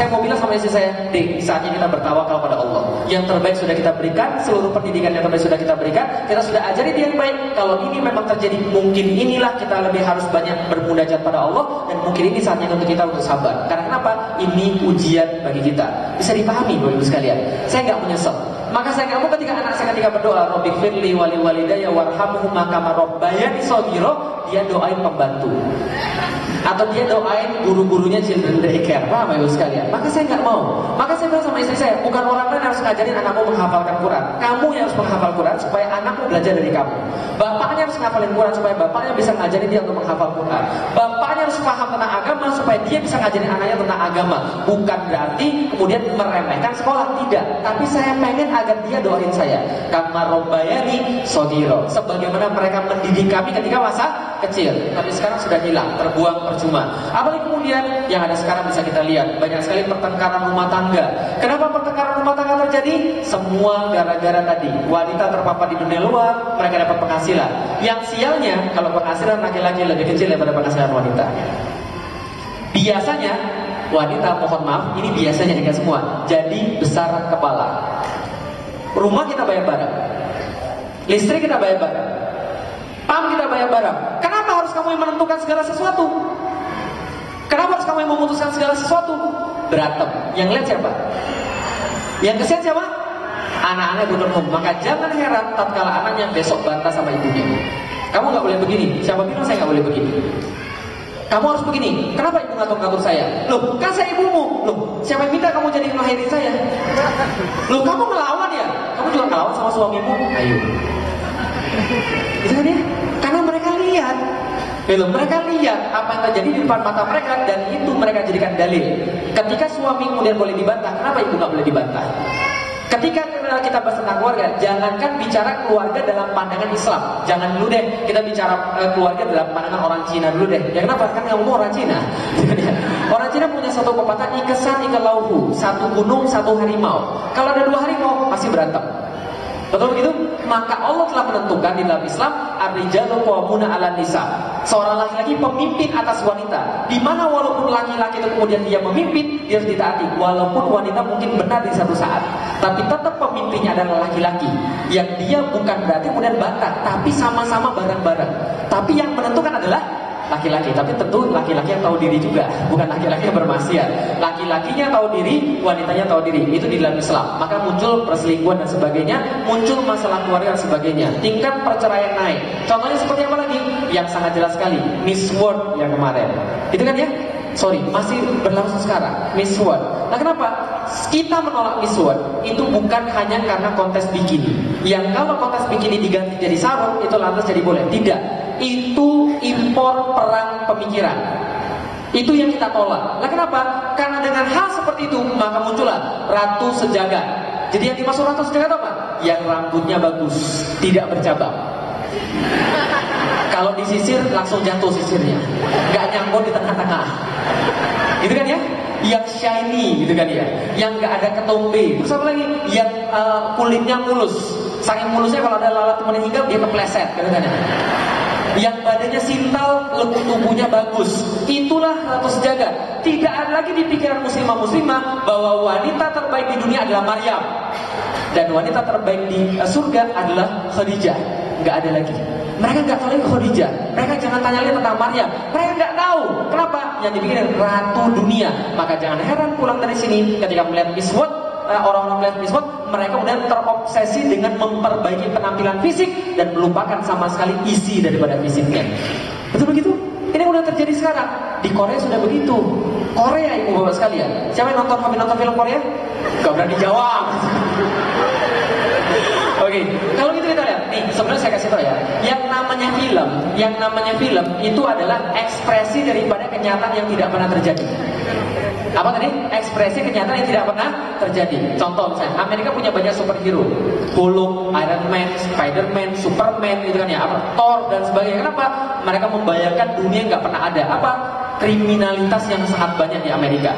saya mau bilang sama istri saya, Dek, saatnya kita bertawakal pada Allah. Yang terbaik sudah kita berikan, seluruh pendidikan yang terbaik sudah kita berikan, kita sudah ajari dia yang baik. Kalau ini memang terjadi, mungkin inilah kita lebih harus banyak bermunajat pada Allah, dan mungkin ini saatnya untuk kita untuk sabar. Karena kenapa? Ini ujian bagi kita. Bisa dipahami Bapak Ibu sekalian. Saya nggak menyesal. Maka saya nggak mau ketika anak saya ketika berdoa, Rabbighfirli wali walidayya warhamhuma kama rabbayani shaghira, dia doain pembantu. Atau dia doain guru-gurunya children daycare. Paham Ibu sekalian? Maka saya nggak mau. Maka saya bilang sama istri saya, bukan orang lain harus ngajarin anakmu menghafalkan Quran. Kamu yang harus menghafal Quran supaya anakmu belajar dari kamu. Bapaknya harus menghafalin Quran supaya bapaknya bisa ngajarin dia untuk menghafal Quran. Bapaknya harus paham tentang agama supaya dia bisa ngajarin anaknya tentang agama. Bukan berarti kemudian meremehkan sekolah, tidak. Tapi saya pengen agar dia doain saya. Kama rabbayani shaghira. Sebagaimana mereka mendidik kami ketika masa kecil. Tapi sekarang sudah hilang, terbuang percuma. Apalagi kemudian yang ada sekarang bisa kita lihat banyak sekali pertengkaran rumah tangga. Kenapa pertengkaran rumah tangga terjadi? Semua gara-gara tadi wanita terpapar di dunia luar, mereka dapat penghasilan. Yang sialnya kalau penghasilan laki-laki lebih kecil daripada penghasilan wanita. Biasanya wanita, mohon maaf, ini biasanya dengan semua, jadi besar kepala. Rumah kita bayar bareng, listrik kita bayar bareng, PAM kita bayar bareng. Kenapa harus kamu yang menentukan segala sesuatu? Kenapa harus kamu yang memutuskan segala sesuatu? Berantem. Yang lihat siapa? Yang kesian siapa? Anak-anak belum. Maka jangan heran tatkala anaknya besok bantah sama ibunya. Kamu nggak boleh begini. Siapa bilang saya nggak boleh begini? Kamu harus begini. Kenapa ibu ngatur-ngatur saya? Loh, kan saya ibumu. Loh, siapa yang minta kamu jadi ngelahirin saya? Loh, kamu ngelawan ya? Kamu juga ngelawan sama suamimu? Ayo. Itu kan ya? Karena mereka lihat. Mereka lihat apa yang terjadi di depan mata mereka, dan itu mereka jadikan dalil. Ketika suami kemudian boleh dibantah, kenapa ibu nggak boleh dibantah? Ketika kita bahas tentang keluarga, jangankan bicara keluarga dalam pandangan Islam. Jangan dulu deh kita bicara keluarga dalam pandangan orang Cina dulu deh. Ya kenapa? Kan ngomong orang Cina. Orang Cina punya satu pepatah, ikesan ikelauhu, satu gunung satu harimau. Kalau ada dua harimau pasti berantem. Betul begitu? Maka Allah telah menentukan di dalam Islam, ar-rijalu qawwamuna 'alan nisa. Seorang laki-laki pemimpin atas wanita. Di mana walaupun laki-laki itu kemudian dia memimpin, dia harus ditaati. Walaupun wanita mungkin benar di satu saat, tapi tetap pemimpinnya adalah laki-laki. Yang dia bukan berarti kemudian bantah, tapi sama-sama bareng-bareng. Tapi yang menentukan adalah laki-laki. Tapi tentu laki-laki yang tahu diri juga, bukan laki-laki yang bermaksiat. Laki-lakinya tahu diri, wanitanya tahu diri. Itu di dalam Islam. Maka muncul perselingkuhan dan sebagainya, muncul masalah keluarga dan sebagainya. Tingkat perceraian naik. Contohnya seperti apa lagi? Yang sangat jelas sekali, Miss World yang kemarin. Itu kan ya? Sorry, masih berlangsung sekarang, Miss World. Nah kenapa? Kita menolak Miss World itu bukan hanya karena kontes bikini. Yang kalau kontes bikini diganti jadi sarung, itu lantas jadi boleh. Tidak. Itu impor perang pemikiran. Itu yang kita tolak. Nah kenapa? Karena dengan hal seperti itu maka muncullah Ratu Sejagat. Jadi yang dimaksud Ratu Sejagat apa? Yang rambutnya bagus, tidak bercabang. Kalau disisir langsung jatuh sisirnya, nggak nyangkut di tengah-tengah. Gitu kan ya? Yang shiny gitu kan ya, yang nggak ada ketombe. Terus apa lagi? Yang kulitnya mulus. Saking mulusnya kalau ada lalat temen hinggap dia kepleset gitu kan ya. Yang badannya sintal, lekuk tubuhnya bagus. Itulah Ratu Sejagat. Tidak ada lagi di pikiran muslimah-muslimah bahwa wanita terbaik di dunia adalah Maryam dan wanita terbaik di surga adalah Khadijah. Nggak ada lagi. Mereka nggak tahu lagi Khadijah. Mereka jangan tanya lagi tentang Maryam. Mereka nggak tahu. Kenapa? Yang dipikirin Ratu Dunia. Maka jangan heran pulang dari sini ketika melihat Miss World, orang-orang melihat Miss World, mereka kemudian terobsesi dengan memperbaiki penampilan fisik dan melupakan sama sekali isi daripada fisiknya. Betul begitu? Ini udah terjadi sekarang. Di Korea sudah begitu. Korea ibu bapak sekalian. Siapa yang nonton film Korea? Gak berani jawab. Oke, kalau gitu kita lihat. Nih, sebenarnya saya kasih tahu ya. Yang namanya film itu adalah ekspresi daripada kenyataan yang tidak pernah terjadi. Apa tadi? Ekspresi kenyataan yang tidak pernah terjadi. Contoh misalnya, Amerika punya banyak superhero, Hulk, Iron Man, Spider-Man, Superman, gitu kan ya, Thor dan sebagainya. Kenapa? Mereka membayangkan dunia nggak pernah ada. Apa? Kriminalitas yang sangat banyak di Amerika.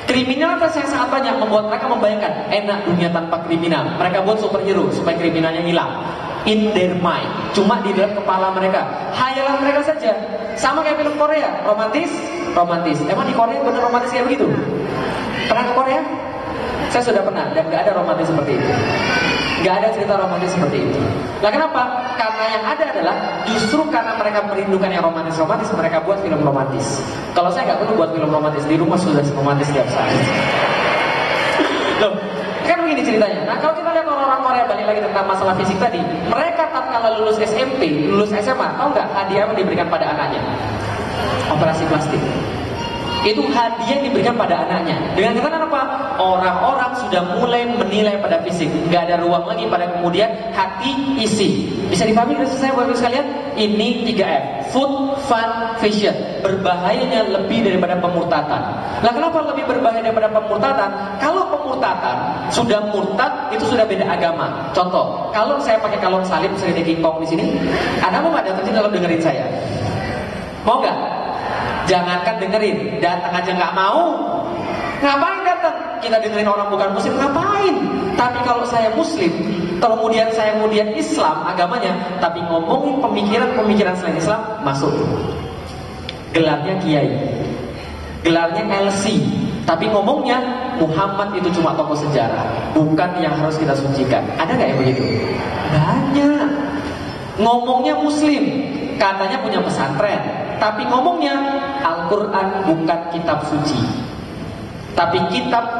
Kriminalitas yang sangat banyak membuat mereka membayangkan enak dunia tanpa kriminal. Mereka buat superhero supaya kriminalnya hilang. In their mind, cuma di dalam kepala mereka, hayalan mereka saja. Sama kayak film Korea, romantis. Emang di Korea benar romantis kayak begitu? Pernah ke Korea? Saya sudah pernah, dan gak ada romantis seperti itu. Gak ada cerita romantis seperti itu. Nah kenapa? Karena yang ada adalah justru karena mereka merindukan yang romantis-romantis, mereka buat film romantis. Kalau saya gak perlu buat film romantis, di rumah sudah romantis setiap saat. Loh, kan begini ceritanya. Nah kalau kita lihat orang-orang Korea, balik lagi tentang masalah fisik tadi, mereka tatkala lulus SMP, lulus SMA, tahu nggak hadiah yang diberikan pada anaknya? Operasi plastik. Itu hadiah yang diberikan pada anaknya. Dengan kata apa? Orang-orang sudah mulai menilai pada fisik. Gak ada ruang lagi pada kemudian hati isi. Bisa dipahami dari saya Bapak sekalian? Ini 3F. Food, fun, fashion. Berbahayanya lebih daripada pemurtatan. Nah kenapa lebih berbahaya daripada pemurtatan? Kalau pemurtatan sudah murtad, itu sudah beda agama. Contoh, kalau saya pakai kalung salib seperti King Kong di sini, Anda mau nggak datang sini kalau dengerin saya? Mau nggak? Jangankan dengerin, datang aja nggak mau. Ngapain datang? Kita dengerin orang bukan muslim, ngapain? Tapi kalau saya muslim, kemudian saya Islam agamanya, tapi ngomongin pemikiran selain Islam, masuk. Gelarnya kiai, gelarnya LC, tapi ngomongnya Muhammad itu cuma tokoh sejarah, bukan yang harus kita sucikan. Ada nggak yang begitu? Banyak. Ngomongnya muslim, katanya punya pesantren, tapi ngomongnya Al-Quran bukan kitab suci, tapi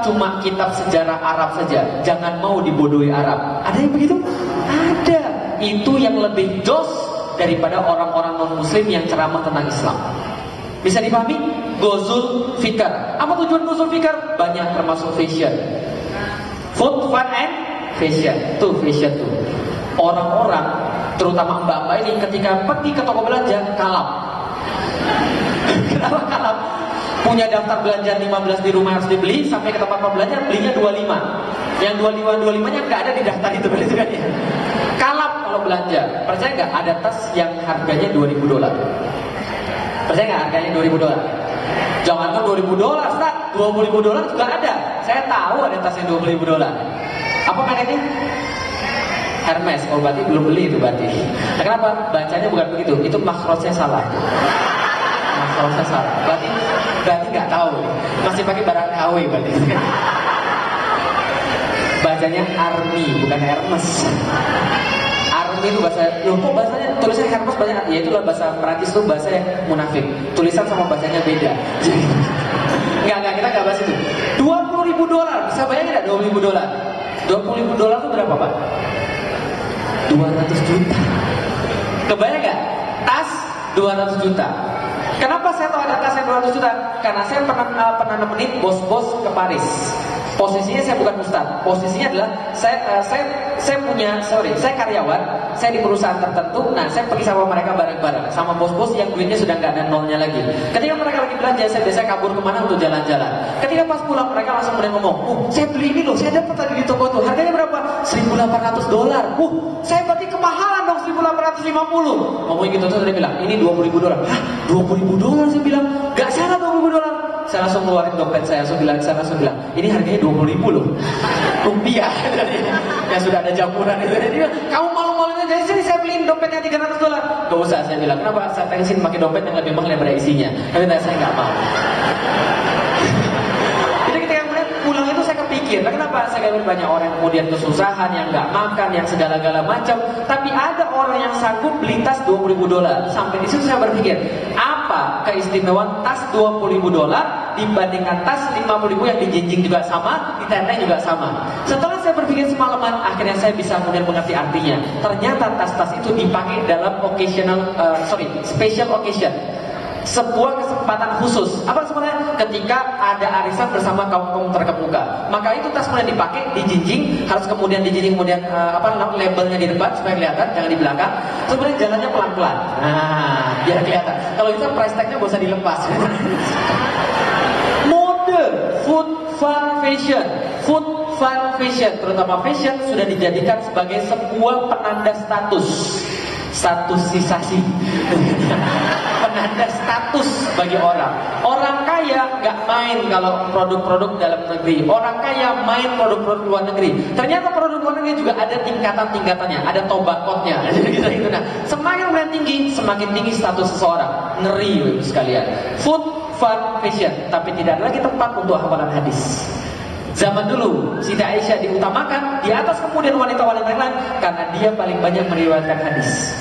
cuma kitab sejarah Arab saja. Jangan mau dibodohi Arab. Ada yang begitu? Ada. Itu yang lebih jos daripada orang-orang non-muslim yang ceramah tentang Islam. Bisa dipahami? Gozul fikar. Apa tujuan gozul fikar? Banyak, termasuk fashion. Food, fun, and fashion. Tuh fashion tuh. Orang-orang, terutama mbak-mbak ini, ketika pergi ke toko belanja, kalap. Kenapa kalap? Punya daftar belanja 15 di rumah harus dibeli, sampai ke tempat belanja belinya 25. Yang 25-nya nggak ada di daftar itu, berarti kan ya. Kalap kalau belanja. Percaya nggak ada tas yang harganya $2.000? Percaya nggak harganya $2.000? Jangankan $2.000, Ustaz, $20.000 juga ada. Saya tahu ada tas yang $20.000. Apa mereknya? Hermes. Oh berarti belum beli itu berarti. Nah, kenapa? Bacanya bukan begitu. Itu makhrajnya salah. Makhrajnya salah. Berarti nggak tahu. Masih pakai barang KW berarti. Bacanya Army, bukan Hermes. Army itu bahasa. Loh kok bahasanya tulisannya Hermes banyak? Ya itulah bahasa Perancis itu bahasa yang munafik. Tulisan sama bacanya beda. Enggak, kita nggak bahas itu. $20.000. Bisa bayangin nggak $20.000? $20.000 itu berapa, Pak? 200 juta. Kebayang gak? Tas 200 juta. Kenapa saya tahu ada tas yang 200 juta? Karena saya pernah nemenin bos-bos ke Paris. Posisinya saya bukan ustaz. Posisinya adalah saya karyawan, saya di perusahaan tertentu. Nah, saya pergi sama mereka bareng-bareng, sama bos-bos yang duitnya sudah nggak ada nolnya lagi. Ketika mereka lagi belanja, saya biasanya kabur kemana untuk jalan-jalan. Ketika pas pulang, mereka langsung mulai ngomong, saya beli ini loh, saya dapat tadi di toko itu. Harganya berapa? $1.800. Saya berarti kemahalan dong, $1.850. Ngomong gitu terus dia bilang, ini $20.000. Hah? $20.000? Saya bilang, nggak salah $20.000. Saya langsung keluarin dompet saya langsung bilang, ini harganya $20.000 loh, rupiah. Ya sudah ada jampuran itu. Dia bilang, kamu malu-maluin aja, sini saya beliin dompetnya $300. Gak usah, saya bilang, kenapa? Saya tensin pakai dompet yang lebih mahal daripada isinya. Tapi saya nggak mau. Jadi ketika kemudian pulang itu saya kepikir, kenapa saya gak banyak orang yang kemudian kesusahan, yang nggak makan, yang segala-gala macam, tapi ada orang yang sanggup beli tas $20.000. Sampai di situ saya berpikir, apa keistimewaan tas $20.000 dibandingkan tas $50.000 yang dijinjing juga sama, ditenteng juga sama. Setelah saya berpikir semalaman, akhirnya saya bisa kemudian mengerti artinya. Ternyata tas-tas itu dipakai dalam special occasion. Sebuah kesempatan khusus. Apa sebenarnya? Ketika ada arisan bersama kaum terkemuka, maka itu tas kemudian dipakai, dijinjing, harus kemudian dijinjing, kemudian labelnya di depan supaya kelihatan, jangan di belakang. Sebenarnya jalannya pelan-pelan. Nah, biar kelihatan. Kalau itu price tag-nya gak usah dilepas. Mode, food, fun, fashion. Food, fun, fashion, terutama fashion sudah dijadikan sebagai sebuah penanda statusisasi. Penanda status bagi orang. Orang kaya nggak main kalau produk-produk dalam negeri. Orang kaya main produk-produk luar negeri. Ternyata produk luar negeri juga ada tingkatan-tingkatannya, ada tobakotnya. Gitu. Nah, semakin tinggi, semakin tinggi status seseorang. Ngeri sekalian. Food, fun, fashion, tapi tidak ada lagi tempat untuk hafalan hadis. Zaman dulu Siti Aisyah diutamakan di atas kemudian wanita-wanita yang lain karena dia paling banyak meriwayatkan hadis.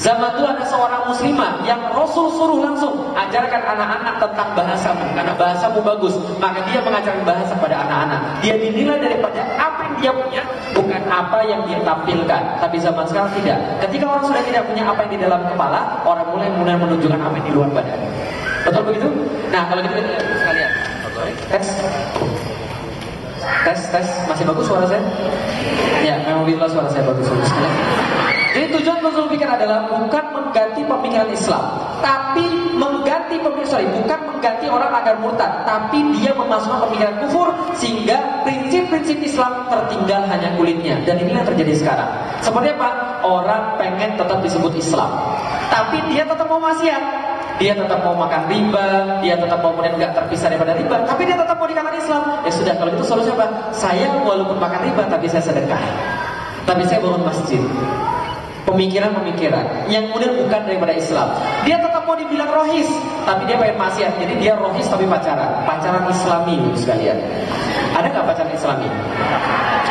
Zaman dulu ada seorang muslimah yang Rasul suruh langsung ajarkan anak-anak tentang bahasamu, karena bahasamu bagus, maka dia mengajarkan bahasa pada anak-anak. Dia dinilai daripada apa yang dia punya, bukan apa yang dia tampilkan. Tapi zaman sekarang tidak. Ketika orang sudah tidak punya apa yang di dalam kepala, orang mulai menunjukkan apa yang di luar badan. Betul begitu? Nah, kalau gitu sekalian. Tes, masih bagus suara saya? Ya, memang suara saya bagus. Jadi tujuan Nuzul Fikar adalah bukan mengganti pemikiran Islam, tapi bukan mengganti orang agar murtad, tapi dia memasukkan pemikiran kufur sehingga prinsip-prinsip Islam tertinggal hanya kulitnya. Dan ini yang terjadi sekarang. Seperti apa? Orang pengen tetap disebut Islam, tapi dia tetap mau maksiat. Dia tetap mau makan riba, dia tetap mau kemudian nggak terpisah daripada riba, tapi dia tetap mau dikatakan Islam. Ya sudah, kalau itu solusinya apa? Saya walaupun makan riba, tapi saya sedekah, tapi saya bangun masjid. Pemikiran-pemikiran yang kemudian bukan daripada Islam. Dia tetap mau dibilang rohis, tapi dia pengen maksiat. Jadi dia rohis tapi pacaran Islami sekalian. Ada nggak pacaran Islami?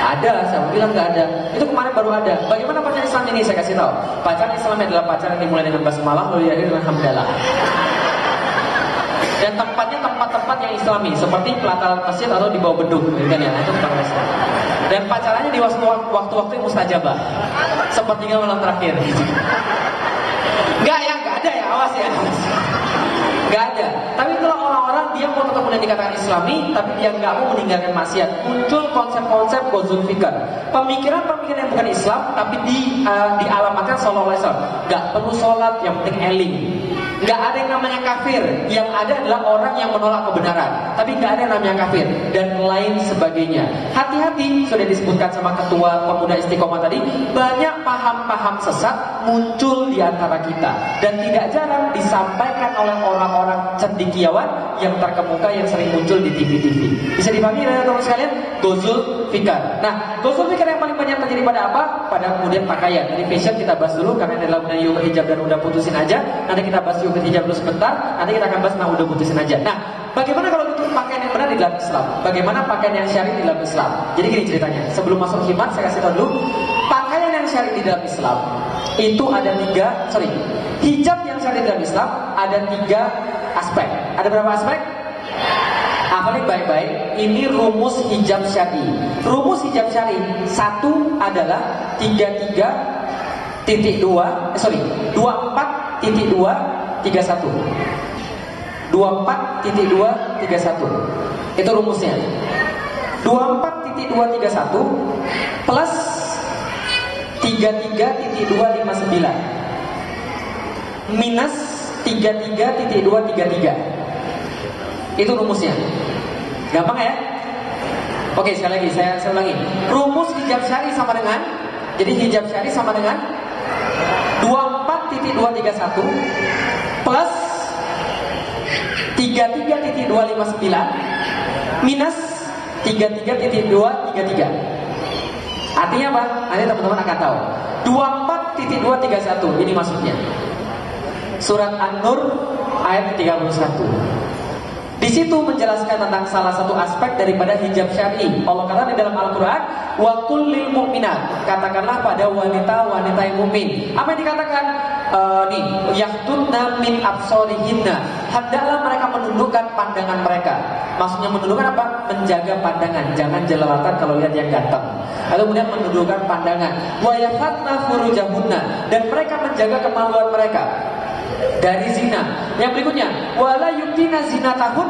Ada, saya bilang nggak ada. Itu kemarin baru ada. Bagaimana pacaran Islam ini? Saya kasih tahu. Pacaran Islam adalah pacaran yang dimulai dengan basmalah, lalu diakhiri dengan hamdalah. Dan tempatnya tempat-tempat yang Islami, seperti pelataran masjid atau di bawah beduk, kan ya? Itu tempat Islam. Dan pacarannya di waktu-waktu yang mustajabah, sepertiga malam terakhir. Nggak ada ya, awas ya. Nggak ada. Tapi kalau orang-orang dia mau tetap dikatakan Islami, tapi dia nggak mau meninggalkan maksiat, muncul konsep-konsep Nuzul Fikar, pemikiran-pemikiran yang bukan Islam, tapi dialamatkan sallallahu alaihi wasallam. Nggak perlu sholat, yang penting eling. Nggak ada yang namanya kafir. Yang ada adalah orang yang menolak kebenaran, tapi nggak ada yang namanya kafir dan lain sebagainya. Hati-hati, sudah disebutkan sama ketua pemuda istiqomah tadi, banyak paham-paham sesat muncul di antara kita dan tidak jarang disampaikan oleh orang-orang cendekiawan yang terkemuka yang sering muncul di TV-TV. Bisa dipahami teman-teman sekalian? Nuzul Fikar. Nah, Nuzul Fikar yang paling banyak terjadi pada apa? Pada kemudian pakaian. Jadi fashion kita bahas dulu karena ini adalah mengenai hijab dan udah putusin aja. Nanti kita bahas hijab dulu sebentar, nanti kita akan bahas tentang udah putusin aja. Nah, bagaimana kalau itu pakaian yang benar di dalam Islam? Bagaimana pakaian yang syar'i di dalam Islam? Jadi gini ceritanya, sebelum masuk khidmat saya kasih tahu dulu, pakaian yang syar'i di dalam Islam itu ada hijab yang syar'i di dalam Islam ada 3 aspek. Ada berapa aspek? Hafalin baik-baik, ini rumus hijab syar'i. Rumus hijab syar'i 1 adalah 24.231. 24.231 itu rumusnya. 24.231 plus 33.259 minus 33.233. Itu rumusnya. Gampang ya? Oke, sekali lagi saya ulangi. Rumus hijab syar'i sama dengan, jadi hijab syar'i sama dengan 24.231 plus 33.259 minus 33.233. Artinya apa? Nanti teman-teman akan tahu. 24.231 ini maksudnya. Surat An-Nur ayat 31. Di situ menjelaskan tentang salah satu aspek daripada hijab syar'i. Allah kata di dalam Al-Quran, wa kullil mu'minat, katakanlah pada wanita-wanita yang mukmin. Apa yang dikatakan? Yahdudna min absorihinna, hendaklah mereka menundukkan pandangan mereka. Maksudnya menundukkan apa? Menjaga pandangan, jangan jelalatan kalau lihat yang ganteng. Lalu kemudian menundukkan pandangan. Wa yafatna furujahunna, dan mereka menjaga kemaluan mereka dari zina. Yang berikutnya, wala yubdina zinatahun